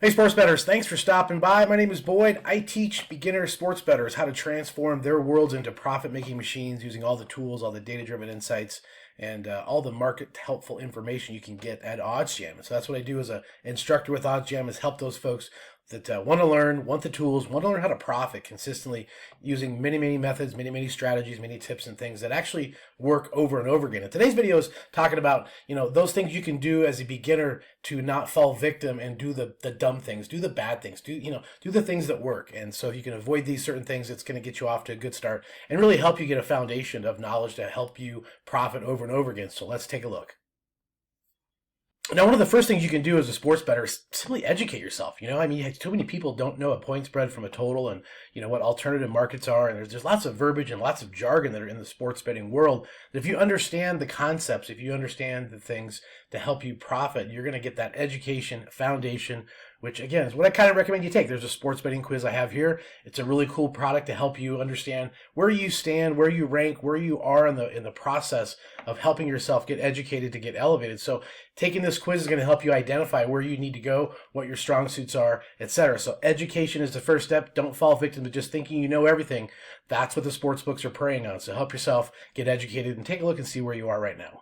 Hey sports bettors, thanks for stopping by. My name is Boyd. I teach beginner sports bettors how to transform their worlds into profit-making machines using all the tools, all the data-driven insights, and all the market helpful information you can get at OddsJam. So that's what I do as an instructor with OddsJam, is help those folks that want to learn, want the tools, want to learn how to profit consistently using many methods, many strategies, many tips and things that actually work over and over again. And today's video is talking about, those things you can do as a beginner to not fall victim and do the dumb things, do the bad things, do the things that work. And so if you can avoid these certain things, it's going to get you off to a good start and really help you get a foundation of knowledge to help you profit over and over again. So let's take a look. Now, one of the first things you can do as a sports bettor is simply educate yourself. Too many people don't know a point spread from a total and, what alternative markets are. And there's lots of verbiage and lots of jargon that are in the sports betting world. That if you understand the concepts, if you understand the things to help you profit, you're going to get that education foundation, which again is what I kind of recommend you take. There's a sports betting quiz I have here. It's a really cool product to help you understand where you stand, where you rank, where you are in the process of helping yourself get educated to get elevated. So taking this quiz is going to help you identify where you need to go, what your strong suits are, etc. So education is the first step. Don't fall victim to just thinking you know everything. That's what the sports books are preying on. So help yourself get educated and take a look and see where you are right now.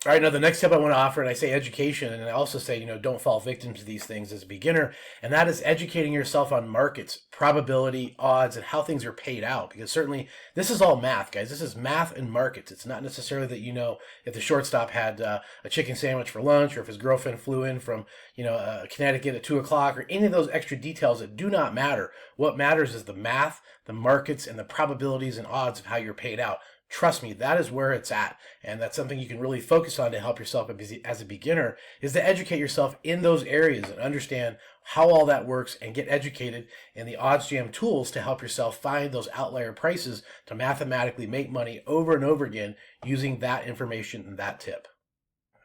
All right, now the next tip I want to offer, and I say education, and I also say, don't fall victim to these things as a beginner, and that is educating yourself on markets, probability, odds, and how things are paid out. Because certainly this is all math, guys. This is math and markets. It's not necessarily that if the shortstop had a chicken sandwich for lunch, or if his girlfriend flew in from Connecticut at 2 o'clock, or any of those extra details that do not matter. What matters is the math, the markets, and the probabilities and odds of how you're paid out. Trust me, that is where it's at. And that's something you can really focus on to help yourself as a beginner, is to educate yourself in those areas and understand how all that works and get educated in the OddsJam tools to help yourself find those outlier prices to mathematically make money over and over again using that information and that tip.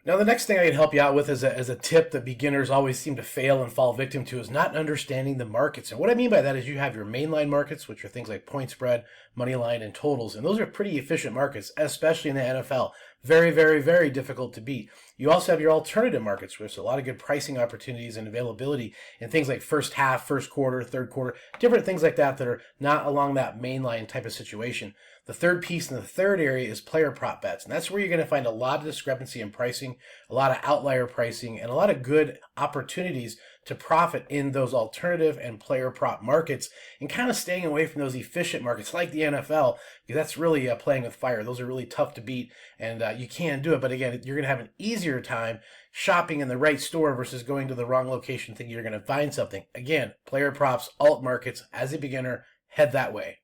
Now, the next thing I can help you out with as a tip that beginners always seem to fail and fall victim to is not understanding the markets. And what I mean by that is you have your mainline markets, which are things like point spread, money line, and totals. And those are pretty efficient markets, especially in the NFL. Very difficult to beat. You also have your alternative markets, which there's a lot of good pricing opportunities and availability in things like first half, first quarter, third quarter, different things like that are not along that mainline type of situation. The third piece and the third area is player prop bets. And that's where you're going to find a lot of discrepancy in pricing, a lot of outlier pricing, and a lot of good opportunities to profit in those alternative and player prop markets, and kind of staying away from those efficient markets like the NFL, because that's really playing with fire. Those are really tough to beat, and you can do it. But again, you're going to have an easier time shopping in the right store versus going to the wrong location thinking you're going to find something. Again, player props, alt markets, as a beginner, head that way.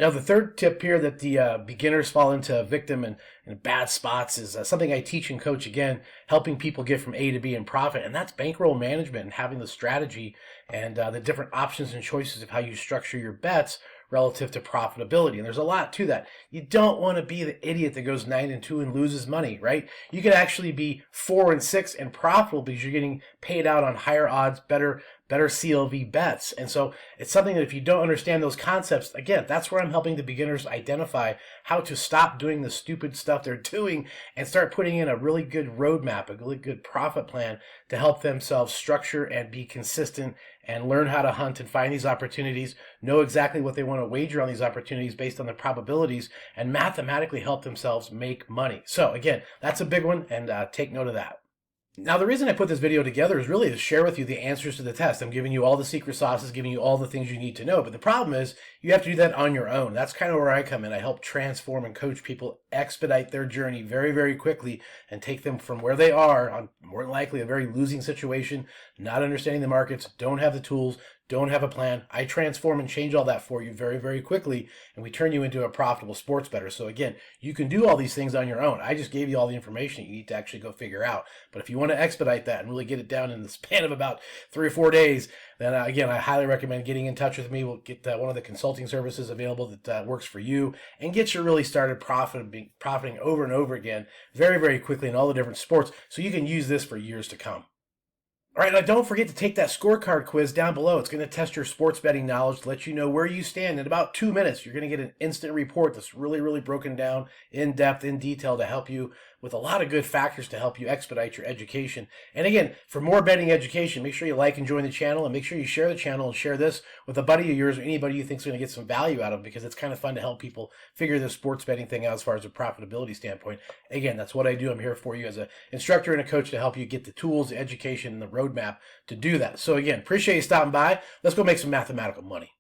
Now, the third tip here that the beginners fall into victim and bad spots is something I teach and coach, again, helping people get from A to B and profit, and that's bankroll management and having the strategy and the different options and choices of how you structure your bets relative to profitability. And there's a lot to that. You don't want to be the idiot that goes 9-2 and loses money, right? You could actually be 4-6 and profitable because you're getting paid out on higher odds, better CLV bets. And so it's something that if you don't understand those concepts, again, that's where I'm helping the beginners identify how to stop doing the stupid stuff they're doing and start putting in a really good roadmap, a really good profit plan to help themselves structure and be consistent and learn how to hunt and find these opportunities, know exactly what they want to wager on these opportunities based on the probabilities, and mathematically help themselves make money. So again, that's a big one, and take note of that. Now, the reason I put this video together is really to share with you the answers to the test. I'm giving you all the secret sauces, giving you all the things you need to know. But the problem is you have to do that on your own. That's kind of where I come in. I help transform and coach people, expedite their journey very quickly and take them from where they are on more than likely a very losing situation, not understanding the markets, don't have the tools, don't have a plan. I transform and change all that for you very quickly, and we turn you into a profitable sports bettor. So again, you can do all these things on your own. I just gave you all the information you need to actually go figure out. But if you want to expedite that and really get it down in the span of about 3 or 4 days, then again, I highly recommend getting in touch with me. We'll get one of the consulting services available that works for you and get you really started profiting over and over again very quickly in all the different sports, so you can use this for years to come. All right, now don't forget to take that scorecard quiz down below. It's going to test your sports betting knowledge to let you know where you stand. In about 2 minutes, you're going to get an instant report that's really broken down in depth, in detail to help you with a lot of good factors to help you expedite your education. And again, for more betting education, make sure you like and join the channel, and make sure you share the channel and share this with a buddy of yours or anybody you think is going to get some value out of it, because it's kind of fun to help people figure this sports betting thing out as far as a profitability standpoint. Again, that's what I do. I'm here for you as an instructor and a coach to help you get the tools, the education, and the roadmap to do that. So again, appreciate you stopping by. Let's go make some mathematical money.